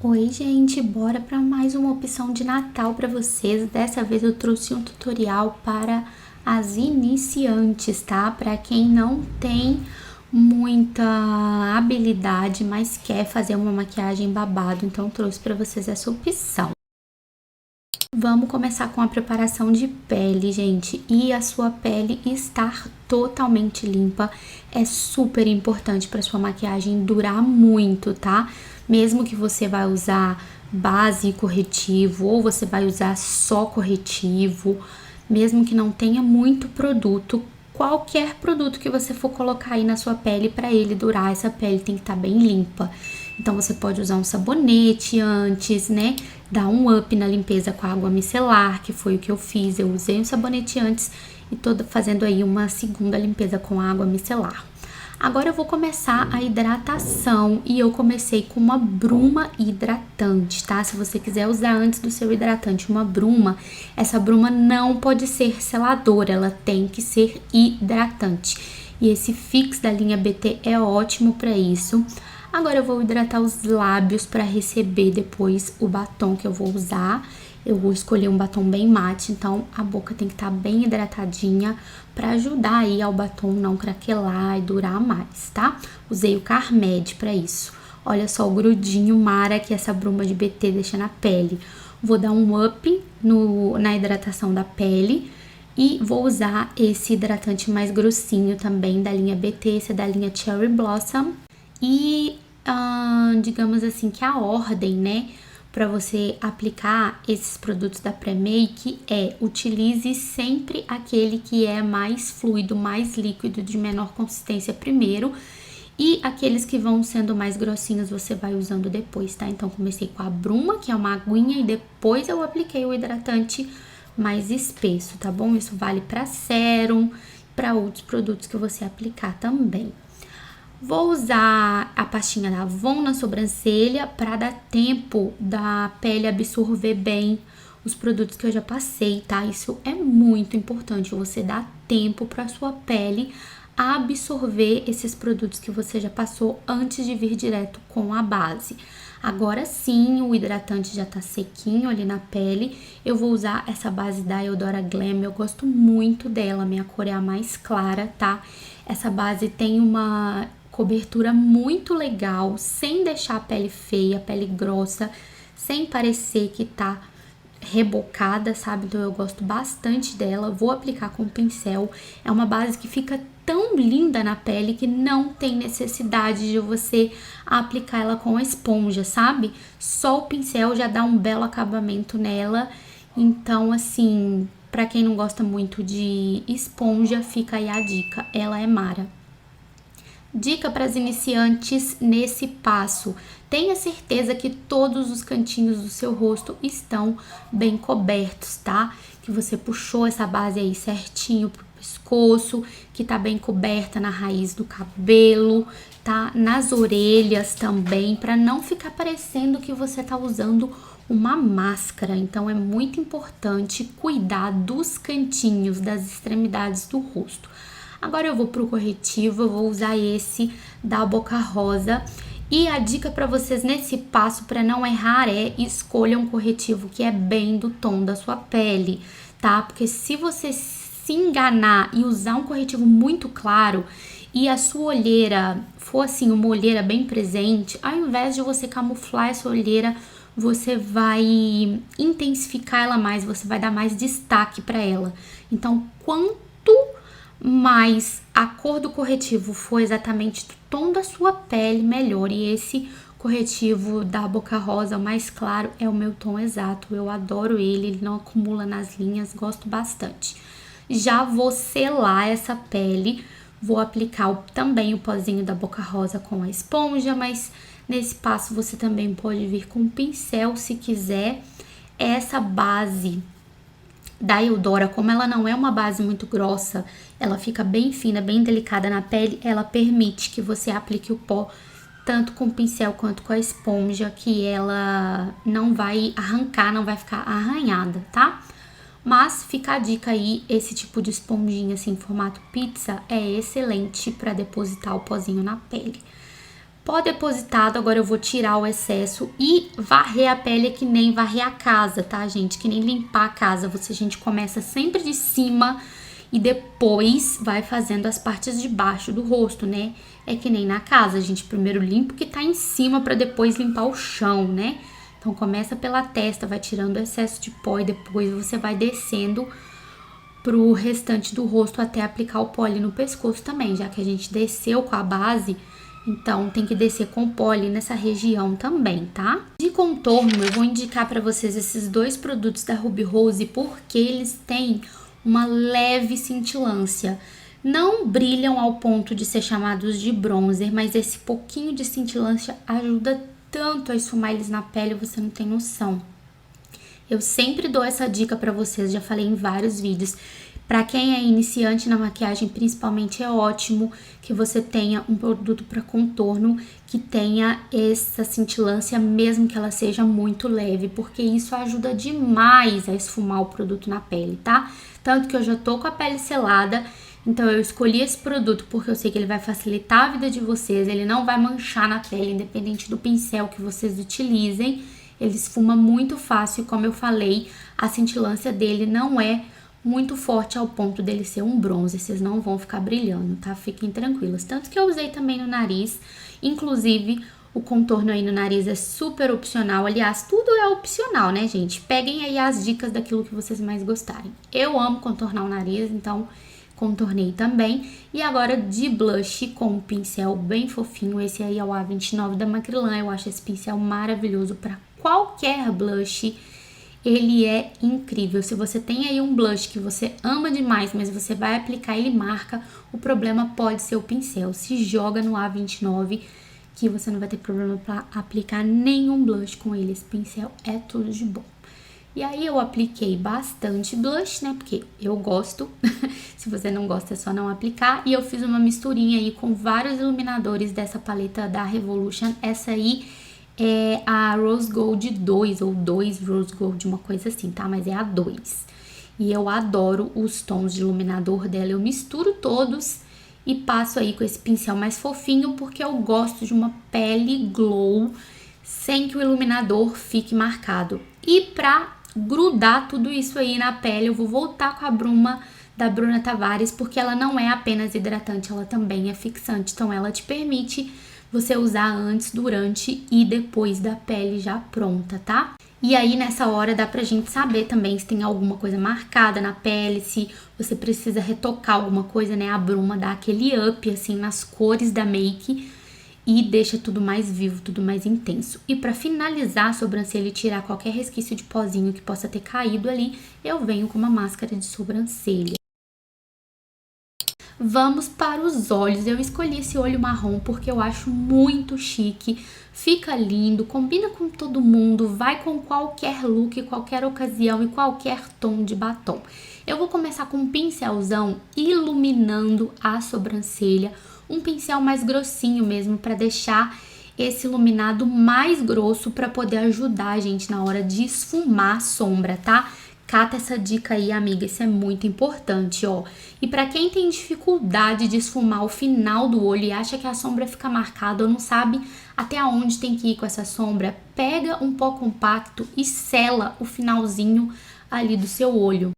Oi, gente, bora para mais uma opção de Natal para vocês. Dessa vez eu trouxe um tutorial para as iniciantes, tá? Para quem não tem muita habilidade, mas quer fazer uma maquiagem babado, então eu trouxe para vocês essa opção. Vamos começar com a preparação de pele, gente, e a sua pele estar totalmente limpa é super importante para sua maquiagem durar muito, tá? Mesmo que você vai usar base e corretivo ou você vai usar só corretivo, mesmo que não tenha muito produto, qualquer produto que você for colocar aí na sua pele para ele durar, essa pele tem que estar bem limpa. Então você pode usar um sabonete antes, né? Dar um up na limpeza com água micelar, que foi o que eu fiz. Eu usei um sabonete antes e tô fazendo aí uma segunda limpeza com água micelar. Agora eu vou começar a hidratação e eu comecei com uma bruma hidratante, tá? Se você quiser usar antes do seu hidratante uma bruma, essa bruma não pode ser seladora, ela tem que ser hidratante. E esse Fix da linha BT é ótimo para isso. Agora eu vou hidratar os lábios para receber depois o batom que eu vou usar. Eu vou escolher um batom bem mate, então a boca tem que estar bem hidratadinha para ajudar aí ao batom não craquelar e durar mais, tá? Usei o Carmed para isso. Olha só o grudinho mara que essa bruma de BT deixa na pele. Vou dar um up na hidratação da pele e vou usar esse hidratante mais grossinho também da linha BT, esse é da linha Cherry Blossom. E digamos assim que a ordem, né, para você aplicar esses produtos da Pré-Make utilize sempre aquele que é mais fluido, mais líquido, de menor consistência primeiro, e aqueles que vão sendo mais grossinhos você vai usando depois, tá? Então comecei com a bruma, que é uma aguinha, e depois eu apliquei o hidratante mais espesso, tá bom? Isso vale para sérum, para outros produtos que você aplicar também. Vou usar a pastinha da Avon na sobrancelha para dar tempo da pele absorver bem os produtos que eu já passei, tá? Isso é muito importante, você dar tempo para sua pele absorver esses produtos que você já passou antes de vir direto com a base. Agora sim, o hidratante já tá sequinho ali na pele. Eu vou usar essa base da Eudora Glam, eu gosto muito dela, minha cor é a mais clara, tá? Essa base tem uma cobertura muito legal, sem deixar a pele feia, a pele grossa, sem parecer que tá rebocada, sabe? Então eu gosto bastante dela. Vou aplicar com o pincel. É uma base que fica tão linda na pele que não tem necessidade de você aplicar ela com a esponja, sabe? Só o pincel já dá um belo acabamento nela. Então, assim, pra quem não gosta muito de esponja, fica aí a dica. Ela é mara. Dica para as iniciantes nesse passo: tenha certeza que todos os cantinhos do seu rosto estão bem cobertos, tá? Que você puxou essa base aí certinho pro pescoço, que tá bem coberta na raiz do cabelo, tá? Nas orelhas também, para não ficar parecendo que você tá usando uma máscara. Então é muito importante cuidar dos cantinhos, das extremidades do rosto. Agora eu vou pro corretivo, eu vou usar esse da Boca Rosa. E a dica para vocês nesse passo, para não errar, escolha um corretivo que é bem do tom da sua pele, tá? Porque se você se enganar e usar um corretivo muito claro e a sua olheira for assim, uma olheira bem presente, ao invés de você camuflar essa olheira, você vai intensificar ela mais, você vai dar mais destaque para ela. Então, quanto mais a cor do corretivo for exatamente do tom da sua pele, melhor. E esse corretivo da Boca Rosa, o mais claro, é o meu tom exato. Eu adoro ele não acumula nas linhas, gosto bastante. Já vou selar essa pele, vou aplicar também o pozinho da Boca Rosa com a esponja, mas nesse passo você também pode vir com o pincel se quiser. Essa base da Eudora, como ela não é uma base muito grossa, ela fica bem fina, bem delicada na pele, ela permite que você aplique o pó tanto com o pincel quanto com a esponja, que ela não vai arrancar, não vai ficar arranhada, tá? Mas fica a dica aí, esse tipo de esponjinha assim, em formato pizza, é excelente para depositar o pozinho na pele. Pó depositado, agora eu vou tirar o excesso e varrer a pele que nem varrer a casa, tá, gente? Que nem limpar a casa. A gente começa sempre de cima e depois vai fazendo as partes de baixo do rosto, né? É que nem na casa, a gente primeiro limpa o que tá em cima para depois limpar o chão, né? Então começa pela testa, vai tirando o excesso de pó e depois você vai descendo pro restante do rosto até aplicar o pó ali no pescoço também, já que a gente desceu com a base. Então, tem que descer com pó ali nessa região também, tá? De contorno, eu vou indicar para vocês esses dois produtos da Ruby Rose porque eles têm uma leve cintilância. Não brilham ao ponto de ser chamados de bronzer, mas esse pouquinho de cintilância ajuda tanto a esfumar eles na pele, você não tem noção. Eu sempre dou essa dica para vocês, já falei em vários vídeos. Para quem é iniciante na maquiagem, principalmente, é ótimo que você tenha um produto para contorno que tenha essa cintilância, mesmo que ela seja muito leve, porque isso ajuda demais a esfumar o produto na pele, tá? Tanto que eu já tô com a pele selada, então eu escolhi esse produto porque eu sei que ele vai facilitar a vida de vocês, ele não vai manchar na pele, independente do pincel que vocês utilizem. Ele esfuma muito fácil, como eu falei, a cintilância dele não é muito forte ao ponto dele ser um bronze, vocês não vão ficar brilhando, tá? Fiquem tranquilos. Tanto que eu usei também no nariz, inclusive o contorno aí no nariz é super opcional. Aliás, tudo é opcional, né, gente? Peguem aí as dicas daquilo que vocês mais gostarem. Eu amo contornar o nariz, então contornei também. E agora de blush com um pincel bem fofinho, esse aí é o A29 da Macrylan. Eu acho esse pincel maravilhoso para qualquer blush. Ele é incrível. Se você tem aí um blush que você ama demais, mas você vai aplicar, ele marca, o problema pode ser o pincel. Se joga no A29 que você não vai ter problema para aplicar nenhum blush com ele. Esse pincel é tudo de bom. E aí eu apliquei bastante blush, né? Porque eu gosto. Se você não gosta, é só não aplicar. E eu fiz uma misturinha aí com vários iluminadores dessa paleta da Revolution. Essa aí é a Rose Gold 2 ou 2 Rose Gold, uma coisa assim, tá? Mas é a 2. E eu adoro os tons de iluminador dela. Eu misturo todos e passo aí com esse pincel mais fofinho porque eu gosto de uma pele glow sem que o iluminador fique marcado. E pra grudar tudo isso aí na pele, eu vou voltar com a bruma da Bruna Tavares porque ela não é apenas hidratante, ela também é fixante. Então ela te permite você usar antes, durante e depois da pele já pronta, tá? E aí nessa hora dá pra gente saber também se tem alguma coisa marcada na pele, se você precisa retocar alguma coisa, né? A bruma dá aquele up assim nas cores da make e deixa tudo mais vivo, tudo mais intenso. E pra finalizar a sobrancelha e tirar qualquer resquício de pozinho que possa ter caído ali, eu venho com uma máscara de sobrancelha. Vamos para os olhos. Eu escolhi esse olho marrom porque eu acho muito chique, fica lindo, combina com todo mundo, vai com qualquer look, qualquer ocasião e qualquer tom de batom. Eu vou começar com um pincelzão iluminando a sobrancelha, um pincel mais grossinho mesmo para deixar esse iluminado mais grosso para poder ajudar a gente na hora de esfumar a sombra, tá? Cata essa dica aí, amiga, isso é muito importante, ó. E pra quem tem dificuldade de esfumar o final do olho e acha que a sombra fica marcada ou não sabe até onde tem que ir com essa sombra, pega um pó compacto e sela o finalzinho ali do seu olho.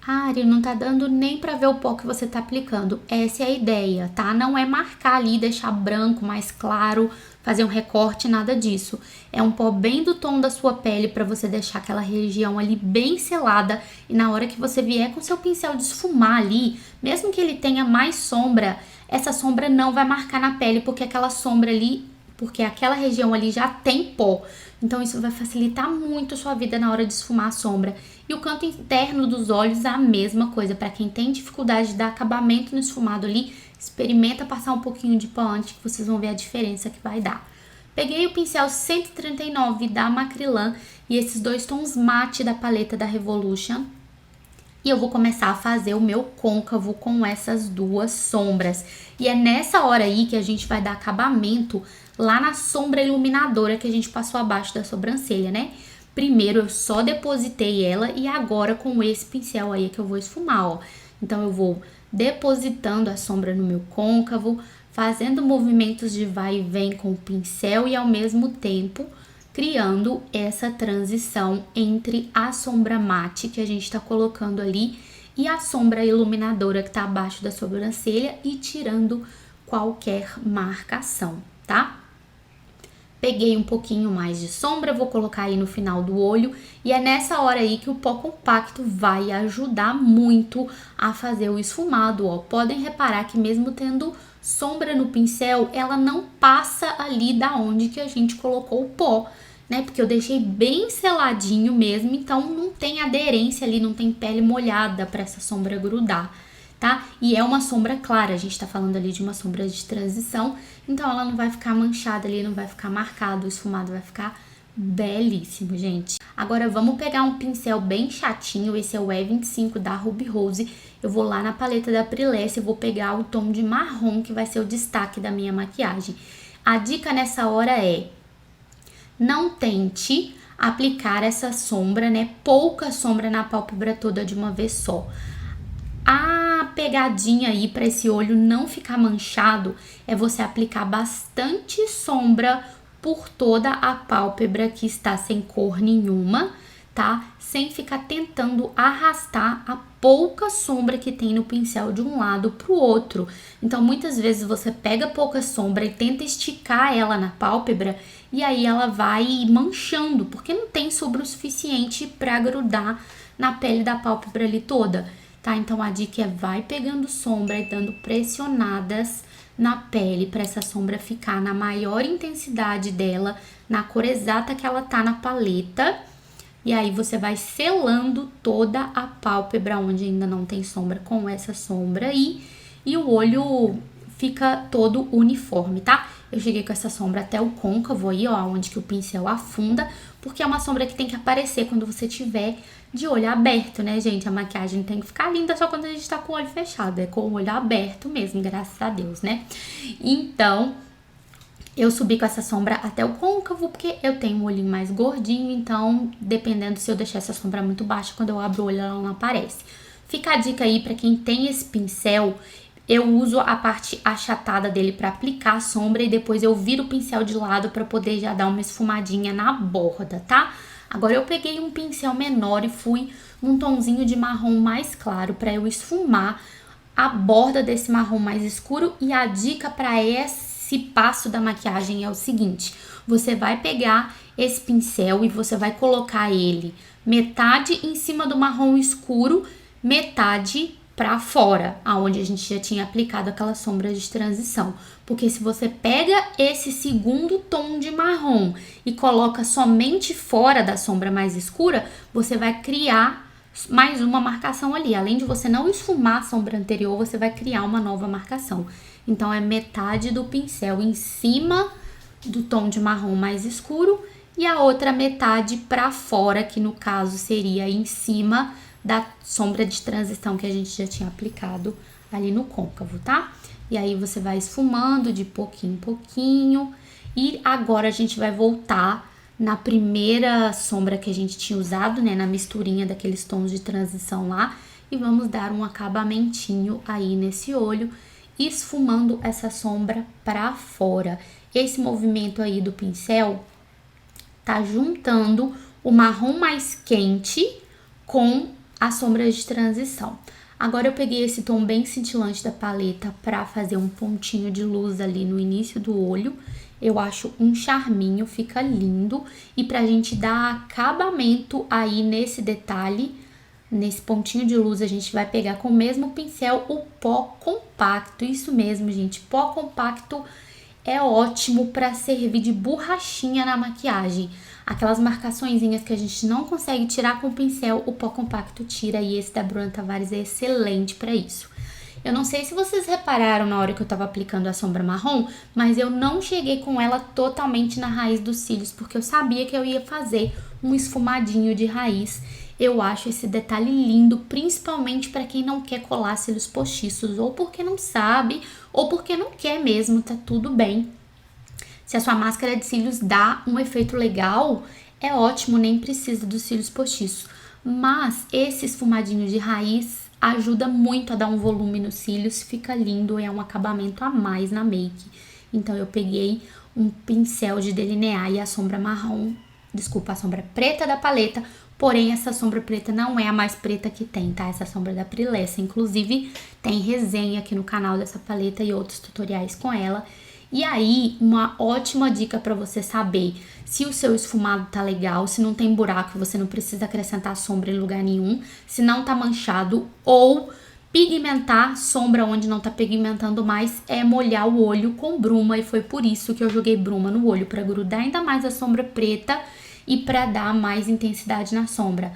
Ari, não tá dando nem pra ver o pó que você tá aplicando. Essa é a ideia, tá? Não é marcar ali, deixar branco, mais claro, fazer um recorte, nada disso. É um pó bem do tom da sua pele pra você deixar aquela região ali bem selada. E na hora que você vier com seu pincel de esfumar ali, mesmo que ele tenha mais sombra, essa sombra não vai marcar na pele, porque aquela sombra ali, porque aquela região ali já tem pó. Então isso vai facilitar muito a sua vida na hora de esfumar a sombra. E o canto interno dos olhos a mesma coisa. Para quem tem dificuldade de dar acabamento no esfumado ali, experimenta passar um pouquinho de pó antes que vocês vão ver a diferença que vai dar. Peguei o pincel 139 da Macrylan e esses dois tons mate da paleta da Revolution. E eu vou começar a fazer o meu côncavo com essas duas sombras. E é nessa hora aí que a gente vai dar acabamento lá na sombra iluminadora que a gente passou abaixo da sobrancelha, né? Primeiro eu só depositei ela e agora com esse pincel aí que eu vou esfumar, ó. Então eu vou depositando a sombra no meu côncavo, fazendo movimentos de vai e vem com o pincel e ao mesmo tempo criando essa transição entre a sombra mate que a gente está colocando ali e a sombra iluminadora que está abaixo da sobrancelha e tirando qualquer marcação, tá? Peguei um pouquinho mais de sombra, vou colocar aí no final do olho e é nessa hora aí que o pó compacto vai ajudar muito a fazer o esfumado, ó. Podem reparar que mesmo tendo sombra no pincel, ela não passa ali da onde que a gente colocou o pó, né? Porque eu deixei bem seladinho mesmo, então não tem aderência ali, não tem pele molhada para essa sombra grudar, tá? E é uma sombra clara, a gente tá falando ali de uma sombra de transição, então ela não vai ficar manchada ali, não vai ficar marcado, o esfumado vai ficar belíssimo, gente. Agora vamos pegar um pincel bem chatinho, esse é o E25 da Ruby Rose. Eu vou lá na paleta da Brilesse e vou pegar o tom de marrom, que vai ser o destaque da minha maquiagem. A dica nessa hora é: não tente aplicar essa sombra, né? Pouca sombra na pálpebra toda de uma vez só. A pegadinha aí para esse olho não ficar manchado é você aplicar bastante sombra por toda a pálpebra que está sem cor nenhuma, tá? Sem ficar tentando arrastar a pouca sombra que tem no pincel de um lado pro outro. Então, muitas vezes você pega pouca sombra e tenta esticar ela na pálpebra e aí ela vai manchando, porque não tem sombra o suficiente para grudar na pele da pálpebra ali toda, tá? Então, a dica é vai pegando sombra e dando pressionadas na pele para essa sombra ficar na maior intensidade dela, na cor exata que ela tá na paleta. E aí você vai selando toda a pálpebra onde ainda não tem sombra com essa sombra aí. E o olho fica todo uniforme, tá? Eu cheguei com essa sombra até o côncavo aí, ó, onde que o pincel afunda, porque é uma sombra que tem que aparecer quando você tiver de olho aberto, né, gente? A maquiagem tem que ficar linda só quando a gente tá com o olho fechado, é com o olho aberto mesmo, graças a Deus, né? Então, eu subi com essa sombra até o côncavo, porque eu tenho um olhinho mais gordinho, então, dependendo se eu deixar essa sombra muito baixa, quando eu abro o olho ela não aparece. Fica a dica aí pra quem tem esse pincel, eu uso a parte achatada dele pra aplicar a sombra e depois eu viro o pincel de lado pra poder já dar uma esfumadinha na borda, tá? Agora eu peguei um pincel menor e fui num tonzinho de marrom mais claro pra eu esfumar a borda desse marrom mais escuro. E a dica pra esse passo da maquiagem é o seguinte: você vai pegar esse pincel e você vai colocar ele metade em cima do marrom escuro, metade pra fora, aonde a gente já tinha aplicado aquela sombra de transição. Porque se você pega esse segundo tom de marrom e coloca somente fora da sombra mais escura, você vai criar mais uma marcação ali. Além de você não esfumar a sombra anterior, você vai criar uma nova marcação. Então, é metade do pincel em cima do tom de marrom mais escuro e a outra metade pra fora, que no caso seria em cima da sombra de transição que a gente já tinha aplicado ali no côncavo, tá? E aí você vai esfumando de pouquinho em pouquinho. E agora a gente vai voltar na primeira sombra que a gente tinha usado, né? Na misturinha daqueles tons de transição lá. E vamos dar um acabamentinho aí nesse olho, esfumando essa sombra pra fora. Esse movimento aí do pincel tá juntando o marrom mais quente com a sombra de transição. Agora eu peguei esse tom bem cintilante da paleta pra fazer um pontinho de luz ali no início do olho. Eu acho um charminho, fica lindo. E pra gente dar acabamento aí nesse detalhe, nesse pontinho de luz, a gente vai pegar com o mesmo pincel o pó compacto. Isso mesmo, gente, pó compacto é ótimo pra servir de borrachinha na maquiagem. Aquelas marcaçõezinhas que a gente não consegue tirar com o pincel, o pó compacto tira, e esse da Bruna Tavares é excelente para isso. Eu não sei se vocês repararam na hora que eu tava aplicando a sombra marrom, mas eu não cheguei com ela totalmente na raiz dos cílios, porque eu sabia que eu ia fazer um esfumadinho de raiz. Eu acho esse detalhe lindo, principalmente para quem não quer colar cílios postiços, ou porque não sabe, ou porque não quer mesmo, tá tudo bem. Se a sua máscara de cílios dá um efeito legal, é ótimo, nem precisa dos cílios postiços. Mas esse esfumadinho de raiz ajuda muito a dar um volume nos cílios, fica lindo, é um acabamento a mais na make. Então eu peguei um pincel de delinear e a sombra marrom, desculpa, a sombra preta da paleta, porém essa sombra preta não é a mais preta que tem, tá? Essa sombra da Prilessa, inclusive tem resenha aqui no canal dessa paleta e outros tutoriais com ela. E aí, uma ótima dica para você saber se o seu esfumado tá legal, se não tem buraco, você não precisa acrescentar sombra em lugar nenhum, se não tá manchado, ou pigmentar sombra onde não tá pigmentando mais, é molhar o olho com bruma, e foi por isso que eu joguei bruma no olho, para grudar ainda mais a sombra preta e para dar mais intensidade na sombra.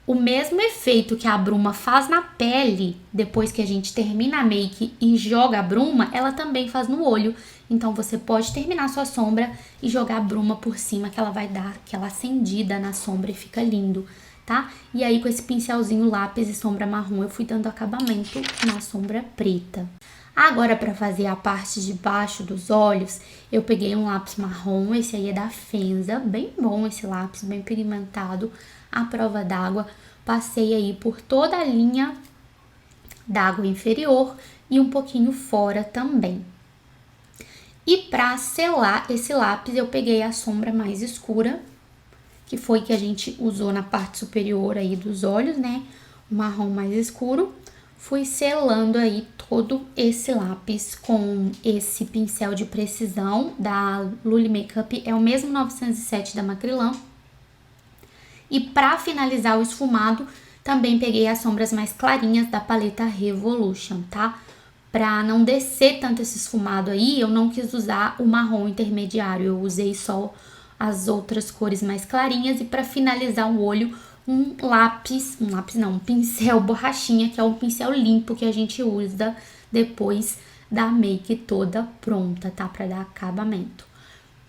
O mesmo efeito que a bruma faz na pele, depois que a gente termina a make e joga a bruma, ela também faz no olho. Então você pode terminar sua sombra e jogar a bruma por cima, que ela vai dar aquela acendida na sombra e fica lindo, tá? E aí com esse pincelzinho lápis e sombra marrom eu fui dando acabamento na sombra preta. Agora, para fazer a parte de baixo dos olhos, eu peguei um lápis marrom, esse aí é da Fenza, bem bom esse lápis, bem pigmentado, à prova d'água. Passei aí por toda a linha d'água inferior e um pouquinho fora também. E para selar esse lápis, eu peguei a sombra mais escura, que foi que a gente usou na parte superior aí dos olhos, né? O marrom mais escuro. Fui selando aí todo esse lápis com esse pincel de precisão da Lululemon Makeup, é o mesmo 907 da Macrylan. E para finalizar o esfumado, também peguei as sombras mais clarinhas da paleta Revolution, tá? Pra não descer tanto esse esfumado aí, eu não quis usar o marrom intermediário, eu usei só as outras cores mais clarinhas. E para finalizar o olho, um pincel borrachinha, que é um pincel limpo que a gente usa depois da make toda pronta, tá? Pra dar acabamento.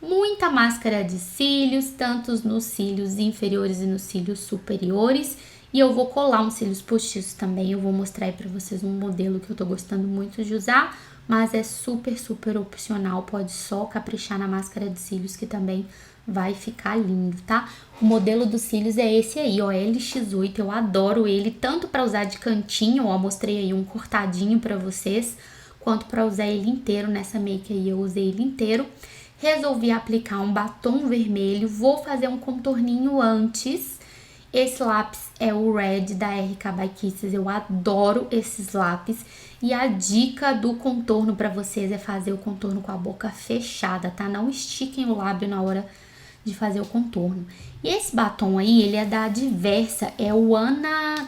Muita máscara de cílios, tanto nos cílios inferiores e nos cílios superiores. E eu vou colar uns cílios postiços também, eu vou mostrar aí pra vocês um modelo que eu tô gostando muito de usar, mas é super, super opcional, pode só caprichar na máscara de cílios que também vai ficar lindo, tá? O modelo dos cílios é esse aí, ó, LX8, eu adoro ele, tanto pra usar de cantinho, ó, mostrei aí um cortadinho pra vocês, quanto pra usar ele inteiro, nessa make aí eu usei ele inteiro. Resolvi aplicar um batom vermelho, vou fazer um contorninho antes. Esse lápis é o Red da RK by Kisses, eu adoro esses lápis. E a dica do contorno pra vocês é fazer o contorno com a boca fechada, tá? Não estiquem o lábio na hora de fazer o contorno. E esse batom aí, ele é da Diversa, é o Ana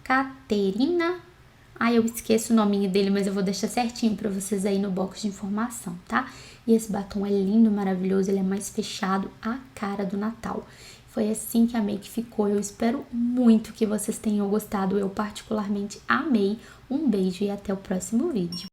Caterina. Ai, eu esqueço o nominho dele, mas eu vou deixar certinho pra vocês aí no box de informação, tá? E esse batom é lindo, maravilhoso, ele é mais fechado, a cara do Natal. Foi assim que a make ficou, eu espero muito que vocês tenham gostado, eu particularmente amei. Um beijo e até o próximo vídeo.